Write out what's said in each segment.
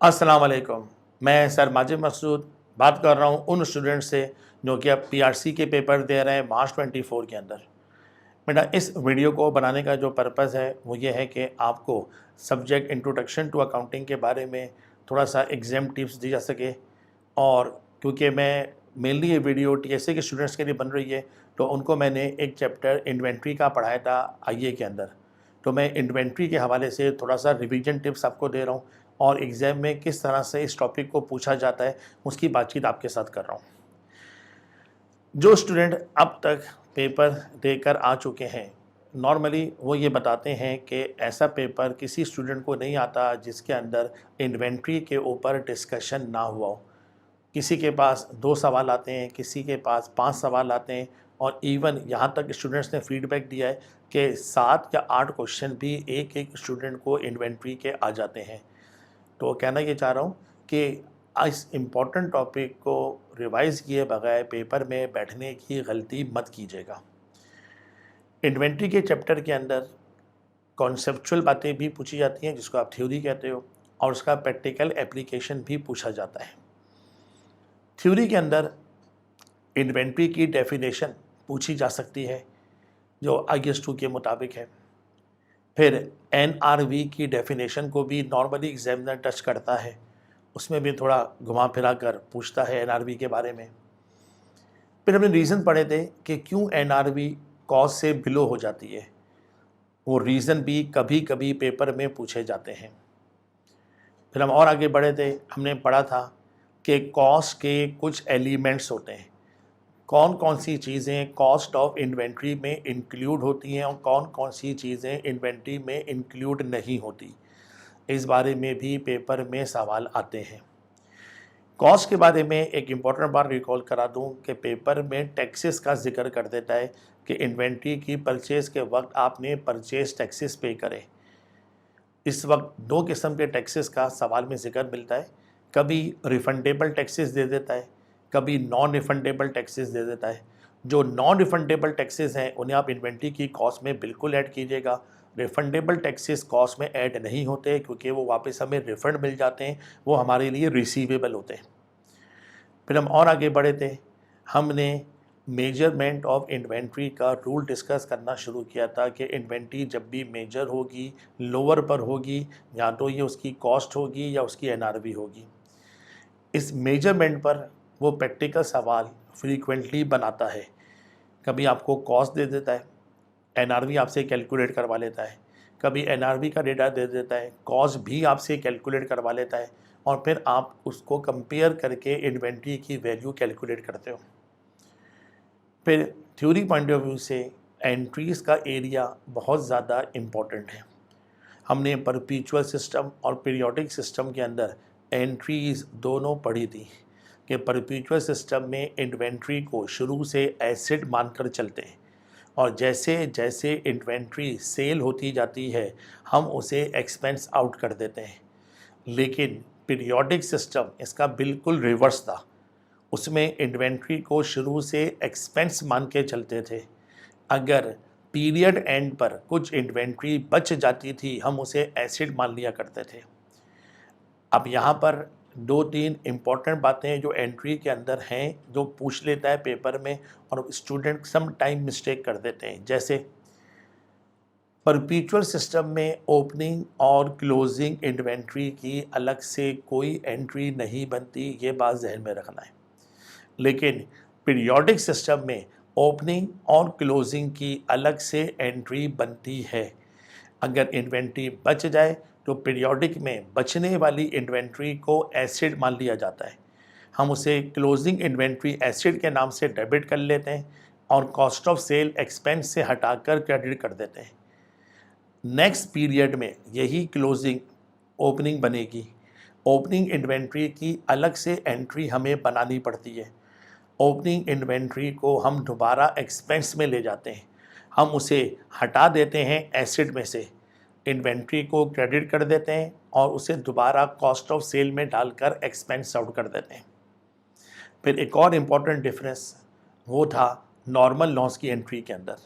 अस्सलाम वालेकुम। मैं सर माजिद मकसूद बात कर रहा हूँ उन स्टूडेंट से जो कि अब पीआरसी के पेपर दे रहे हैं मार्च 24 के अंदर। बेटा, इस वीडियो को बनाने का जो पर्पज़ है वो ये है कि आपको सब्जेक्ट इंट्रोडक्शन टू अकाउंटिंग के बारे में थोड़ा सा एग्ज़ाम टिप्स दी जा सके। और क्योंकि मैं मेनली ये वीडियो टीएसए के स्टूडेंट्स के लिए बन रही है, तो उनको मैंने एक चैप्टर इन्वेंट्री का पढ़ाया था आईए के अंदर। तो मैं इन्वेंट्री के हवाले से थोड़ा सा रिवीजन टिप्स आपको दे रहा हूँ और एग्ज़ाम में किस तरह से इस टॉपिक को पूछा जाता है उसकी बातचीत आपके साथ कर रहा हूँ। जो स्टूडेंट अब तक पेपर देकर आ चुके हैं, नॉर्मली वो ये बताते हैं कि ऐसा पेपर किसी स्टूडेंट को नहीं आता जिसके अंदर इन्वेंट्री के ऊपर डिस्कशन ना हुआ हो। किसी के पास 2 सवाल आते हैं, किसी के पास 5 सवाल आते हैं और इवन यहाँ तक स्टूडेंट्स ने फीडबैक दिया है कि 7 या 8 क्वेश्चन भी एक-एक स्टूडेंट को इन्वेंट्री के आ जाते हैं। तो कहना ये चाह रहा हूँ कि इस इम्पोर्टेंट टॉपिक को रिवाइज़ किए बगैर पेपर में बैठने की गलती मत कीजिएगा। इन्वेंट्री के चैप्टर के अंदर कॉन्सेप्चुअल बातें भी पूछी जाती हैं जिसको आप थ्योरी कहते हो, और उसका प्रैक्टिकल एप्लीकेशन भी पूछा जाता है। थ्योरी के अंदर इन्वेंट्री की डेफिनेशन पूछी जा सकती है जो IS2 के मुताबिक है। फिर NRV की डेफिनेशन को भी नॉर्मली एग्जामिनर टच करता है, उसमें भी थोड़ा घुमा फिरा कर पूछता है NRV के बारे में। फिर हमने रीज़न पढ़े थे कि क्यों NRV कॉज से बिलो हो जाती है, वो रीज़न भी कभी कभी पेपर में पूछे जाते हैं। फिर हम और आगे बढ़े थे, हमने पढ़ा था कि कॉस्ट के कुछ एलिमेंट्स होते हैं, कौन कौन सी चीज़ें कॉस्ट ऑफ इन्वेंट्री में इंक्लूड होती हैं और कौन कौन सी चीज़ें इन्वेंट्री में इंक्लूड नहीं होती। इस बारे में भी पेपर में सवाल आते हैं। कॉस्ट के बारे में एक इम्पॉर्टेंट बात रिकॉल करा दूं कि पेपर में टैक्सेस का जिक्र कर देता है कि इन्वेंट्री की परचेज़ के वक्त आपने परचेज टैक्सेस पे करें। इस वक्त 2 किस्म के टैक्सेस का सवाल में ज़िक्र मिलता है, कभी रिफंडेबल टैक्सेस दे देता है, कभी नॉन रिफंडेबल टैक्सेस दे देता है। जो नॉन रिफंडेबल टैक्सेस हैं उन्हें आप इन्वेंट्री की कॉस्ट में बिल्कुल ऐड कीजिएगा। रिफंडेबल टैक्सेस कॉस्ट में ऐड नहीं होते क्योंकि वो वापस हमें रिफ़ंड मिल जाते हैं, वो हमारे लिए रिसीवेबल होते हैं। फिर हम और आगे बढ़े थे, हमने मेजरमेंट ऑफ इन्वेंट्री का रूल डिस्कस करना शुरू किया था कि इन्वेंट्री जब भी मेजर होगी, लोअर पर होगी, या तो ये उसकी कॉस्ट होगी या उसकी NRV होगी। इस मेजरमेंट पर वो प्रैक्टिकल सवाल फ्रीक्वेंटली बनाता है। कभी आपको कॉस्ट दे देता है, NRV आपसे कैलकुलेट करवा लेता है, कभी NRV का डेटा दे देता है, कॉस्ट भी आपसे कैलकुलेट करवा लेता है, और फिर आप उसको कंपेयर करके इन्वेंट्री की वैल्यू कैलकुलेट करते हो। फिर थ्योरी पॉइंट ऑफ व्यू से एंट्रीज़ का एरिया बहुत ज़्यादा इम्पॉर्टेंट है। हमने परपीचुअल सिस्टम और पीरियोडिक सिस्टम के अंदर एंट्रीज़ दोनों पढ़ी थी कि परपीचुअल सिस्टम में इन्वेंट्री को शुरू से एसिड मानकर चलते हैं और जैसे जैसे इन्वेंट्री सेल होती जाती है हम उसे एक्सपेंस आउट कर देते हैं। लेकिन पीरियोडिक सिस्टम इसका बिल्कुल रिवर्स था, उसमें इन्वेंट्री को शुरू से एक्सपेंस मान के चलते थे। अगर पीरियड एंड पर कुछ इन्वेंट्री बच जाती थी हम उसे एसिड मान लिया करते थे। अब यहाँ पर 2-3 इम्पॉर्टेंट बातें जो एंट्री के अंदर हैं जो पूछ लेता है पेपर में और स्टूडेंट सम टाइम मिस्टेक कर देते हैं। जैसे परपीचुअल सिस्टम में ओपनिंग और क्लोजिंग इन्वेंट्री की अलग से कोई एंट्री नहीं बनती, ये बात जहन में रखना है। लेकिन पीरियोडिक सिस्टम में ओपनिंग और क्लोजिंग की अलग से एंट्री बनती है। अगर इन्वेंट्री बच जाए तो पीरियोडिक में बचने वाली इन्वेंट्री को एसिड मान लिया जाता है, हम उसे क्लोजिंग इन्वेंट्री एसिड के नाम से डेबिट कर लेते हैं और कॉस्ट ऑफ सेल एक्सपेंस से हटाकर क्रेडिट कर देते हैं। नेक्स्ट पीरियड में यही क्लोजिंग ओपनिंग बनेगी, ओपनिंग इन्वेंट्री की अलग से एंट्री हमें बनानी पड़ती है। ओपनिंग इन्वेंट्री को हम दोबारा एक्सपेंस में ले जाते हैं, हम उसे हटा देते हैं एसिड में से, इन्वेंट्री को क्रेडिट कर देते हैं और उसे दोबारा कॉस्ट ऑफ सेल में डालकर एक्सपेंस आउट कर देते हैं। फिर एक और इम्पॉर्टेंट डिफरेंस वो था नॉर्मल लॉस की एंट्री के अंदर।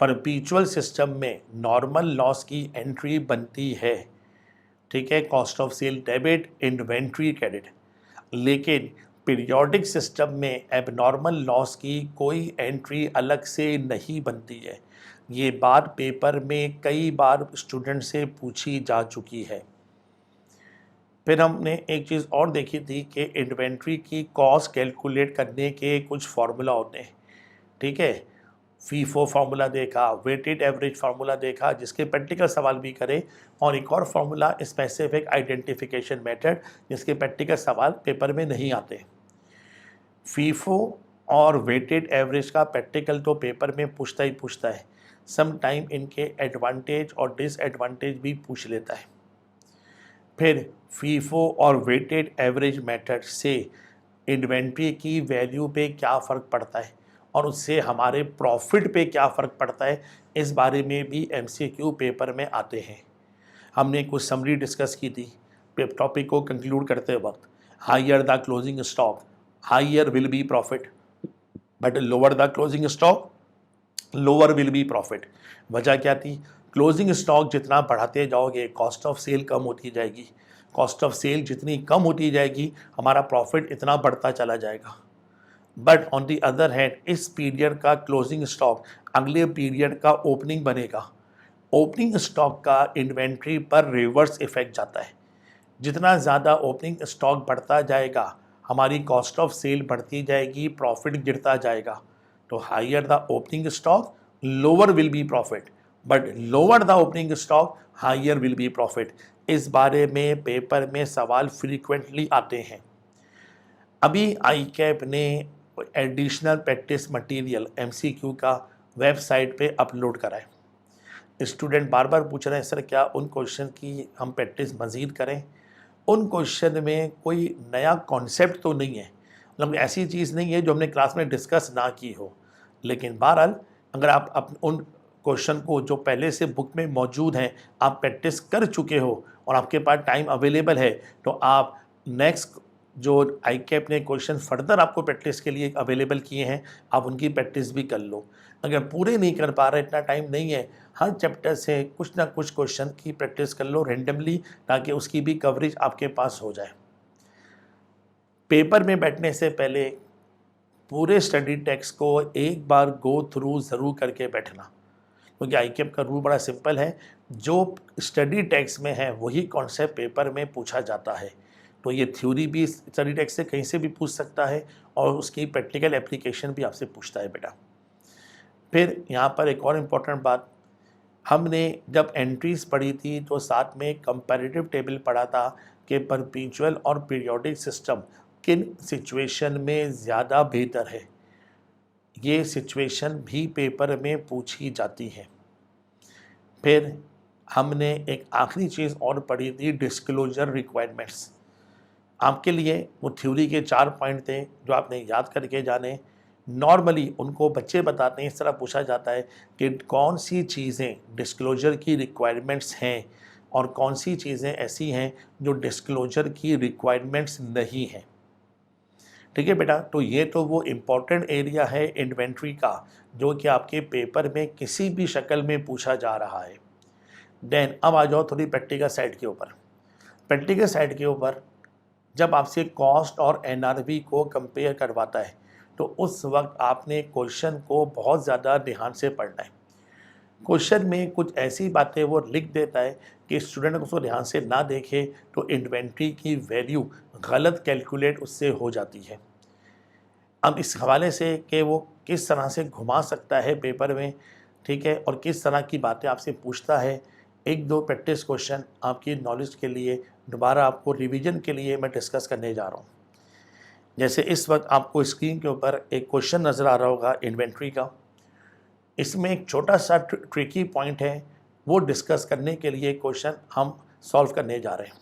परपीचुअल सिस्टम में नॉर्मल लॉस की एंट्री बनती है ठीक है, cost of sale debit, inventory credit. लेकिन पीरियोडिक सिस्टम में एबनॉर्मल लॉस की कोई एंट्री अलग से नहीं बनती है। ये बात पेपर में कई बार स्टूडेंट से पूछी जा चुकी है। फिर हमने एक चीज़ और देखी थी कि इन्वेंट्री की कॉस्ट कैलकुलेट करने के कुछ फार्मूला होते हैं, ठीक है। फीफो फार्मूला देखा, वेटेड एवरेज फार्मूला देखा, जिसके प्रैक्टिकल सवाल भी करें, और एक और फार्मूला स्पेसिफिक आइडेंटिफिकेशन मेथड, जिसके प्रैक्टिकल सवाल पेपर में नहीं आते। फीफो और वेटेड एवरेज का प्रैक्टिकल तो पेपर में पूछता ही पूछता है, सम टाइम इनके एडवांटेज और डिसएडवांटेज भी पूछ लेता है। फिर फीफो और वेटेड एवरेज मेथड से इन्वेंट्री की वैल्यू पे क्या फ़र्क पड़ता है और उससे हमारे प्रॉफिट पे क्या फ़र्क पड़ता है, इस बारे में भी एमसीक्यू पेपर में आते हैं। हमने कुछ समरी डिस्कस की थी टॉपिक को कंक्लूड करते वक्त। Higher the closing stock, higher will be profit, but lower the closing stock, lower will be profit. वजह क्या थी? क्लोजिंग स्टॉक जितना बढ़ाते जाओगे कॉस्ट ऑफ सेल कम होती जाएगी, कॉस्ट ऑफ सेल जितनी कम होती जाएगी हमारा प्रॉफिट इतना बढ़ता चला जाएगा। But on the other hand इस पीरियड का क्लोजिंग स्टॉक अगले पीरियड का ओपनिंग बनेगा। ओपनिंग स्टॉक का इन्वेंट्री पर रिवर्स इफेक्ट जाता है। जितना ज़्यादा ओपनिंग स्टॉक बढ़ता जाएगा हमारी कॉस्ट ऑफ सेल बढ़ती जाएगी, प्रॉफिट गिरता जाएगा। तो higher the opening stock lower will be profit, but lower the opening stock higher will be profit. इस बारे में पेपर में सवाल फ्रीक्वेंटली आते हैं। अभी आई कैप ने एडिशनल प्रैक्टिस मटेरियल एमसीक्यू का वेबसाइट पे अपलोड करा है। स्टूडेंट बार बार पूछ रहे हैं सर क्या उन क्वेश्चन की हम प्रैक्टिस मज़ीद करें। उन क्वेश्चन में कोई नया कॉन्सेप्ट तो नहीं है, मतलब ऐसी चीज़ नहीं है जो हमने क्लास में डिस्कस ना की हो। लेकिन बहरहाल अगर आप उन क्वेश्चन को जो पहले से बुक में मौजूद हैं आप प्रैक्टिस कर चुके हो और आपके पास टाइम अवेलेबल है, तो आप नेक्स्ट जो आई कैप ने क्वेश्चन फर्दर आपको प्रैक्टिस के लिए अवेलेबल किए हैं आप उनकी प्रैक्टिस भी कर लो। अगर पूरे नहीं कर पा रहे, इतना टाइम नहीं है, हर चैप्टर से कुछ ना कुछ क्वेश्चन की प्रैक्टिस कर लो रेंडमली, ताकि उसकी भी कवरेज आपके पास हो जाए। पेपर में बैठने से पहले पूरे स्टडी टेक्स्ट को एक बार गो थ्रू ज़रूर करके बैठना, क्योंकि आई कैप का रूल बड़ा सिंपल है, जो स्टडी टेक्स्ट में है वही कॉन्सेप्ट पेपर में पूछा जाता है। तो ये थ्योरी भी स्टडी टेक्स्ट से कहीं से भी पूछ सकता है और उसकी प्रैक्टिकल एप्लीकेशन भी आपसे पूछता है बेटा। फिर यहाँ पर एक और इम्पॉर्टेंट बात, हमने जब एंट्रीज पढ़ी थी तो साथ में कंपैरेटिव टेबल पढ़ा था कि परपेचुअल और पीरियोडिक सिस्टम किन सिचुएशन में ज़्यादा बेहतर है। ये सिचुएशन भी पेपर में पूछी जाती है। फिर हमने एक आखिरी चीज़ और पढ़ी थी, डिस्क्लोजर रिक्वायरमेंट्स। आपके लिए वो थ्योरी के 4 पॉइंट थे जो आपने याद करके जाने। नॉर्मली उनको बच्चे बताते हैं, इस तरह पूछा जाता है कि कौन सी चीज़ें डिस्क्लोजर की रिक्वायरमेंट्स हैं और कौन सी चीज़ें ऐसी हैं जो डिस्क्लोजर की रिक्वायरमेंट्स नहीं हैं। ठीक है बेटा, तो ये तो वो इम्पॉर्टेंट एरिया है इन्वेंट्री का जो कि आपके पेपर में किसी भी शक्ल में पूछा जा रहा है। देन अब आ जाओ थोड़ी प्रैक्टिकल साइड के ऊपर। प्रैक्टिकल साइड के ऊपर जब आपसे कॉस्ट और एनआरवी को कंपेयर करवाता है तो उस वक्त आपने क्वेश्चन को बहुत ज़्यादा ध्यान से पढ़ना है। क्वेश्चन में कुछ ऐसी बातें वो लिख देता है कि स्टूडेंट उसको ध्यान से ना देखे तो इन्वेंट्री की वैल्यू गलत कैलकुलेट उससे हो जाती है। अब इस हवाले से कि वो किस तरह से घुमा सकता है पेपर में, ठीक है, और किस तरह की बातें आपसे पूछता है, एक दो प्रैक्टिस क्वेश्चन आपकी नॉलेज के लिए दोबारा आपको रिवीजन के लिए मैं डिस्कस करने जा रहा हूँ। जैसे इस वक्त आपको स्क्रीन के ऊपर एक क्वेश्चन नज़र आ रहा होगा इन्वेंट्री का। इसमें एक छोटा सा ट्रिकी पॉइंट है, वो डिस्कस करने के लिए क्वेश्चन हम सॉल्व करने जा रहे हैं।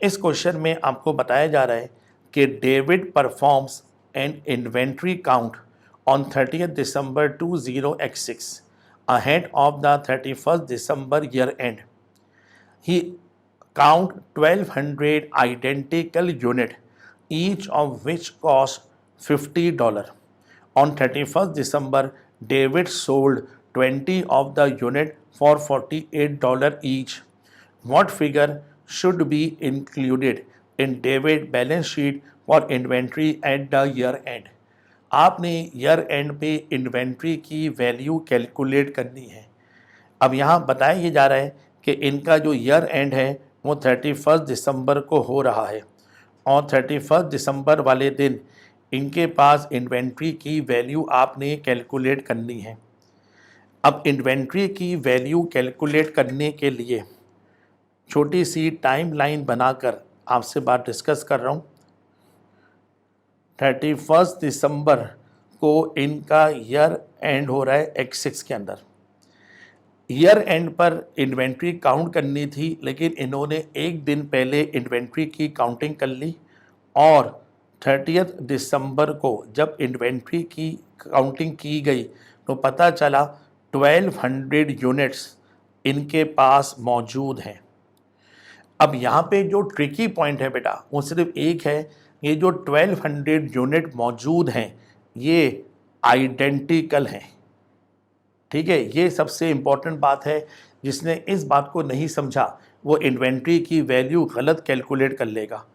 इस क्वेश्चन में आपको बताया जा रहा है कि David performs N inventory count on 30th December 20x6 ahead of the 31st December year end. He count 1200 identical unit, each of which cost $50. On 31st December, David sold 20 of the unit for $48 each. What figure should be included in debit balance sheet for inventory at the year end। आपने year and पे inventory की value calculate करनी है। अब यहाँ बताया ये जा रहा है कि इनका जो ईयर एंड है वो 31 दिसंबर को हो रहा है और 31 दिसंबर वाले दिन इनके पास इन्वेंट्री की वैल्यू आपने कैलकुलेट करनी है। अब इन्वेंट्री की वैल्यू कैलकुलेट करने के लिए छोटी सी टाइमलाइन बनाकर आपसे बात डिस्कस कर रहा हूँ। 31 दिसंबर को इनका ईयर एंड हो रहा है X6 के अंदर। ईयर एंड पर इन्वेंट्री काउंट करनी थी, लेकिन इन्होंने एक दिन पहले इन्वेंट्री की काउंटिंग कर ली और 30 दिसंबर को जब इन्वेंट्री की काउंटिंग की गई तो पता चला 1200 यूनिट्स इनके पास मौजूद हैं। अब यहाँ पे जो ट्रिकी पॉइंट है बेटा वो सिर्फ एक है, ये जो 1200 यूनिट मौजूद हैं ये आइडेंटिकल हैं। ठीक है, ये सबसे इम्पॉर्टेंट बात है। जिसने इस बात को नहीं समझा वो इन्वेंट्री की वैल्यू गलत कैलकुलेट कर लेगा।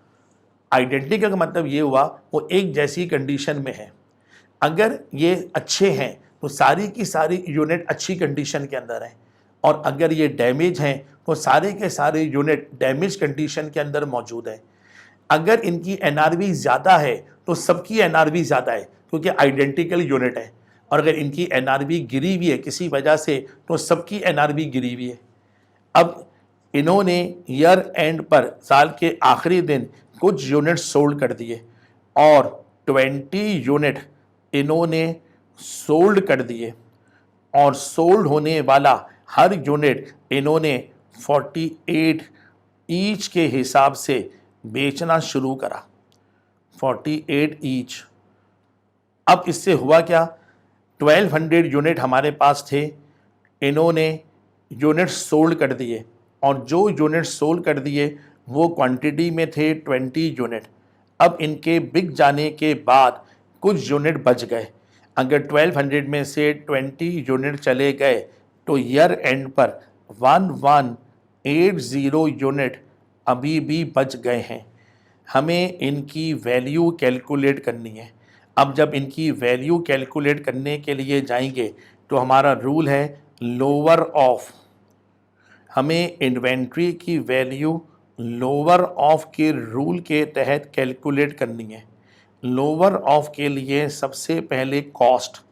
आइडेंटिकल का मतलब ये हुआ वो एक जैसी कंडीशन में है। अगर ये अच्छे हैं तो सारी की सारी यूनिट अच्छी कंडीशन के अंदर हैं और अगर ये डैमेज हैं तो सारे के सारे यूनिट डैमेज कंडीशन के अंदर मौजूद हैं। अगर इनकी एनआरवी ज़्यादा है तो सबकी एनआरवी ज़्यादा है क्योंकि आइडेंटिकल यूनिट है, और अगर इनकी एनआरवी गिरी हुई है किसी वजह से तो सबकी एनआरवी गिरी हुई है। अब इन्होंने ईयर एंड पर साल के आखिरी दिन कुछ यूनिट सोल्ड कर दिए और 20 यूनिट इन्होंने सोल्ड कर दिए और सोल्ड होने वाला हर यूनिट इन्होंने 48 ईच के हिसाब से बेचना शुरू करा। 48 ईच। अब इससे हुआ क्या, 1200 यूनिट हमारे पास थे, इन्होंने यूनिट सोल्ड कर दिए और जो यूनिट सोल्ड कर दिए वो क्वांटिटी में थे 20 यूनिट। अब इनके बिक जाने के बाद कुछ यूनिट बच गए। अगर 1200 में से 20 यूनिट चले गए तो ईयर एंड पर 1180 यूनिट अभी भी बच गए हैं। हमें इनकी वैल्यू कैलकुलेट करनी है। अब जब इनकी वैल्यू कैलकुलेट करने के लिए जाएंगे तो हमारा रूल है लोअर ऑफ। हमें इन्वेंट्री की वैल्यू लोअर ऑफ के रूल के तहत कैलकुलेट करनी है। लोअर ऑफ के लिए सबसे पहले कॉस्ट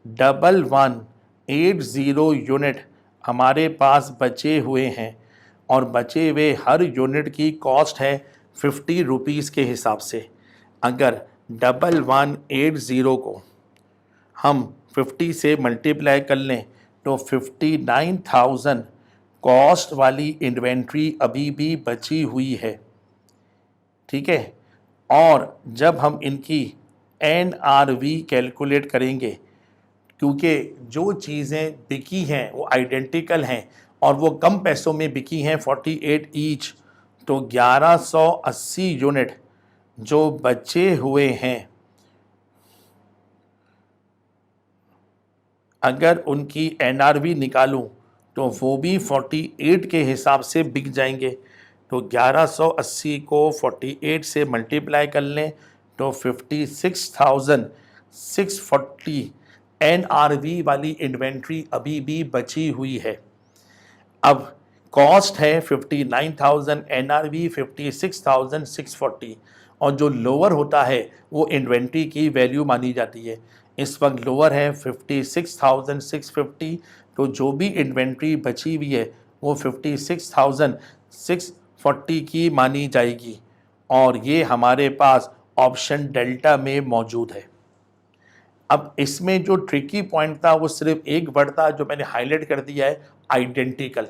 1180 यूनिट हमारे पास बचे हुए हैं और बचे हुए हर यूनिट की कॉस्ट है 50 रुपीज़ के हिसाब से। अगर 1180 को हम 50 से मल्टीप्लाई कर लें तो 59,000 कॉस्ट वाली इन्वेंट्री अभी भी बची हुई है। ठीक है, और जब हम इनकी NRV कैलकुलेट करेंगे, क्योंकि जो चीज़ें बिकी हैं वो आइडेंटिकल हैं और वो कम पैसों में बिकी हैं 48 ईच, तो 1180 यूनिट जो बचे हुए हैं अगर उनकी NRV निकालूं तो वो भी 48 के हिसाब से बिक जाएंगे। तो 1180 को 48 से मल्टीप्लाई कर लें तो 56,640 NRV वाली इन्वेंट्री अभी भी बची हुई है। अब कॉस्ट है 59,000, NRV 56,640 और जो लोअर होता है वो इन्वेंट्री की वैल्यू मानी जाती है। इस वक्त लोअर है 56,650, तो जो भी इन्वेंट्री बची हुई है वो 56,640 की मानी जाएगी और ये हमारे पास ऑप्शन डेल्टा में मौजूद है। अब इसमें जो ट्रिकी पॉइंट था वो सिर्फ एक वर्ड था जो मैंने हाईलाइट कर दिया है, आइडेंटिकल।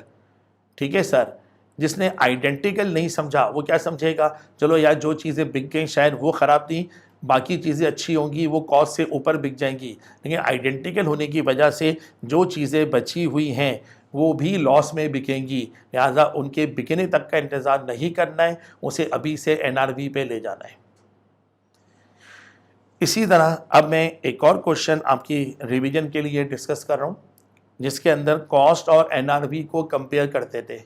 ठीक है सर, जिसने आइडेंटिकल नहीं समझा वो क्या समझेगा, चलो यार जो चीज़ें बिक गई शायद वो ख़राब थी, बाकी चीज़ें अच्छी होंगी, वो कॉस्ट से ऊपर बिक जाएंगी। लेकिन आइडेंटिकल होने की वजह से जो चीज़ें बची हुई हैं वो भी लॉस में बिकेंगी, लिहाजा उनके बिकने तक का इंतज़ार नहीं करना है, उसे अभी से NRV पे ले जाना है। इसी तरह अब मैं एक और क्वेश्चन आपकी रिवीजन के लिए डिस्कस कर रहा हूँ जिसके अंदर कॉस्ट और NRV को कंपेयर करते थे।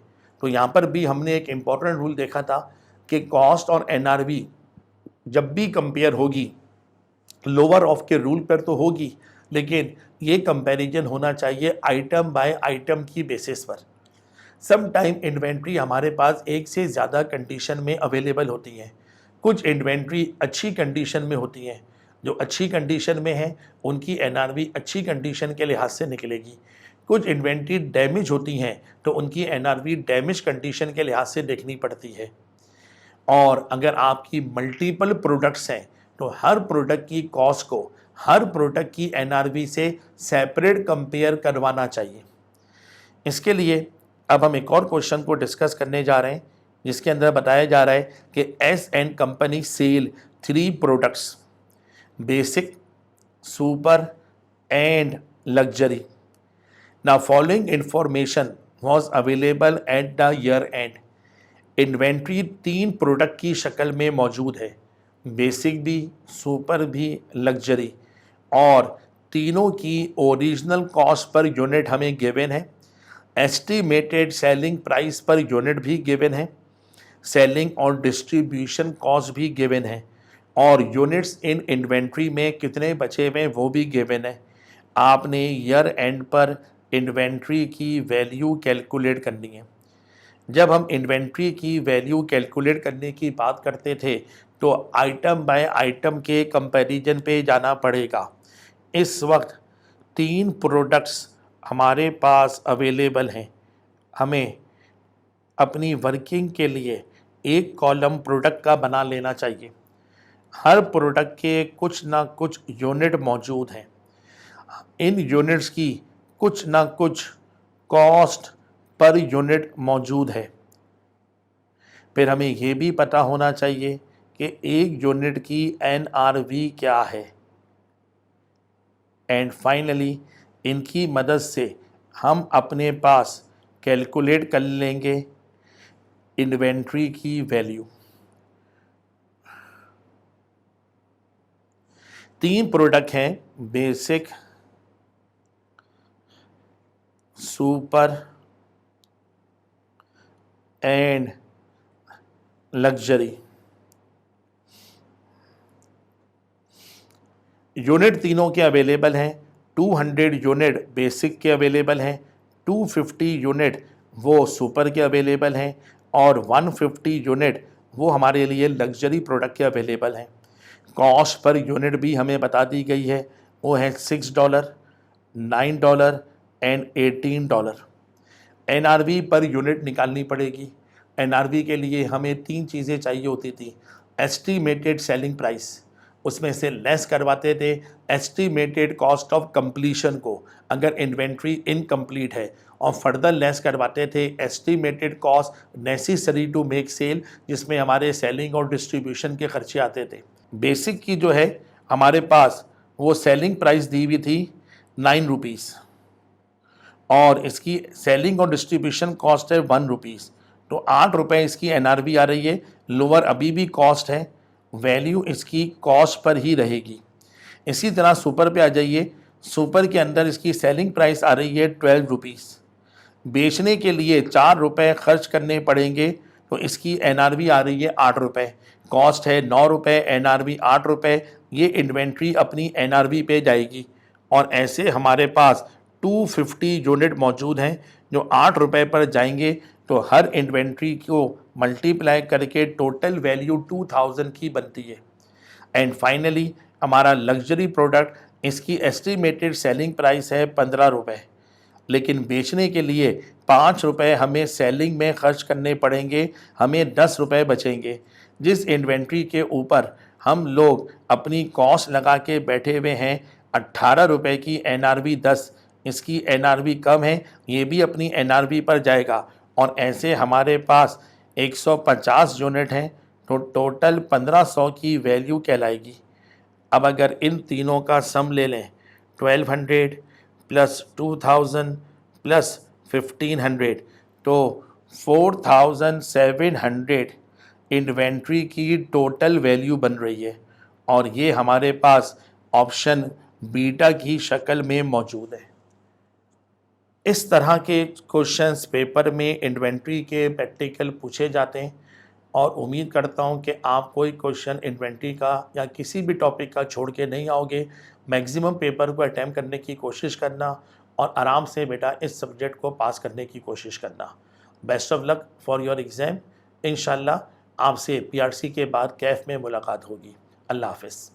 तो यहाँ पर भी हमने एक इम्पॉर्टेंट रूल देखा था कि कॉस्ट और एनआरवी जब भी कंपेयर होगी लोअर ऑफ के रूल पर तो होगी, लेकिन ये कंपैरिजन होना चाहिए आइटम बाय आइटम की बेसिस पर। सम टाइम इन्वेंट्री हमारे पास एक से ज़्यादा कंडीशन में अवेलेबल होती हैं। कुछ इन्वेंट्री अच्छी कंडीशन में होती हैं, जो अच्छी कंडीशन में है उनकी एनआरवी अच्छी कंडीशन के लिहाज से निकलेगी। कुछ इन्वेंट्री डैमेज होती हैं तो उनकी एनआरवी डैमेज कंडीशन के लिहाज से देखनी पड़ती है। और अगर आपकी मल्टीपल प्रोडक्ट्स हैं तो हर प्रोडक्ट की कॉस्ट को हर प्रोडक्ट की एनआरवी से सेपरेट कंपेयर करवाना चाहिए। इसके लिए अब हम एक और क्वेश्चन को डिस्कस करने जा रहे हैं, जिसके अंदर बताया जा रहा है कि S and company sell 3 products, basic, super and luxury. Now following information was available at the year end. Inventory 3 product की शक्ल में मौजूद है, बेसिक भी, सुपर भी, लग्जरी, और तीनों की ओरिजिनल कॉस्ट पर यूनिट हमें गिवन है। Estimated selling price per unit भी गिवन है, सेलिंग और डिस्ट्रीब्यूशन कॉस्ट भी गिवन है, और यूनिट्स इन इन्वेंट्री में कितने बचे हुए वो भी गिवन है। आपने ईयर एंड पर इन्वेंट्री की वैल्यू कैलकुलेट करनी है। जब हम इन्वेंट्री की वैल्यू कैलकुलेट करने की बात करते थे तो आइटम बाय आइटम के कंपैरिजन पे जाना पड़ेगा। इस वक्त 3 प्रोडक्ट्स हमारे पास अवेलेबल हैं। हमें अपनी वर्किंग के लिए एक कॉलम प्रोडक्ट का बना लेना चाहिए। हर प्रोडक्ट के कुछ ना कुछ यूनिट मौजूद हैं। इन यूनिट्स की कुछ ना कुछ कॉस्ट पर यूनिट मौजूद है। फिर हमें ये भी पता होना चाहिए कि एक यूनिट की एनआरवी क्या है। एंड फाइनली इनकी मदद से हम अपने पास कैलकुलेट कर लेंगे इन्वेंट्री की वैल्यू। 3 प्रोडक्ट हैं, basic, super and luxury. Unit तीनों के अवेलेबल हैं। 200 यूनिट बेसिक के अवेलेबल हैं, 250 यूनिट वो सुपर के अवेलेबल हैं, और 150 यूनिट वो हमारे लिए लग्जरी प्रोडक्ट के अवेलेबल हैं। कॉस्ट पर यूनिट भी हमें बता दी गई है, वो है $6, $9 एंड $18। एनआरवी पर यूनिट निकालनी पड़ेगी। एनआरवी के लिए हमें 3 चीज़ें चाहिए होती थी। एस्टीमेटेड सेलिंग प्राइस, उसमें से लेस करवाते थे एस्टीमेटेड कॉस्ट ऑफ कंप्लीशन को अगर इन्वेंट्री इनकम्प्लीट है, और फर्दर लेस करवाते थे estimated cost necessary to make sale, जिसमें हमारे सेलिंग और डिस्ट्रीब्यूशन के खर्चे आते थे। बेसिक की जो है हमारे पास वो सेलिंग प्राइस दी हुई थी 9 रुपीज़, और इसकी सेलिंग और डिस्ट्रीब्यूशन कॉस्ट है 1 रुपीज़, तो 8 रुपये इसकी एनआरवी आ रही है। लोअर अभी भी कॉस्ट है, वैल्यू इसकी कॉस्ट पर ही रहेगी। इसी तरह सुपर पे आ जाइए। सुपर के अंदर इसकी सेलिंग प्राइस आ रही है 12 रुपीज़, बेचने के लिए 4 रुपये खर्च करने पड़ेंगे, तो इसकी एनआरवी आ रही है 8 रुपये, कॉस्ट है 9 रुपये, एनआरवी 8 रुपये। ये इन्वेंट्री अपनी एनआरवी पे जाएगी, और ऐसे हमारे पास 250 यूनिट मौजूद हैं जो 8 रुपये पर जाएंगे, तो हर इन्वेंट्री को मल्टीप्लाई करके टोटल वैल्यू 2000 की बनती है। एंड फाइनली हमारा लग्जरी प्रोडक्ट, इसकी एस्टिमेटेड सेलिंग प्राइस है 15 रुपये, लेकिन बेचने के लिए 5 रुपये हमें सेलिंग में खर्च करने पड़ेंगे, हमें 10 रुपये बचेंगे। जिस इन्वेंट्री के ऊपर हम लोग अपनी कॉस्ट लगा के बैठे हुए हैं 18 रुपये की एनआरवी 10, इसकी एनआरवी कम है, ये भी अपनी एनआरवी पर जाएगा, और ऐसे हमारे पास 150 यूनिट हैं, तो टोटल 1500 की वैल्यू कहलाएगी। अब अगर इन तीनों का सम ले लें, 1200 प्लस 2000 प्लस 1500, तो 4700 इन्वेंट्री की टोटल वैल्यू बन रही है, और ये हमारे पास ऑप्शन बीटा की शक्ल में मौजूद है। इस तरह के क्वेश्चंस पेपर में इन्वेंट्री के प्रैक्टिकल पूछे जाते हैं और उम्मीद करता हूं कि आप कोई क्वेश्चन इन्वेंट्री का या किसी भी टॉपिक का छोड़ के नहीं आओगे। मैक्सिमम पेपर को अटैम्प्ट करने की कोशिश करना और आराम से बेटा इस सब्जेक्ट को पास करने की कोशिश करना। Best of luck for your exam. इंशाल्लाह आपसे पीआरसी के बाद कैफ में मुलाकात होगी। अल्लाह हाफ़िज़।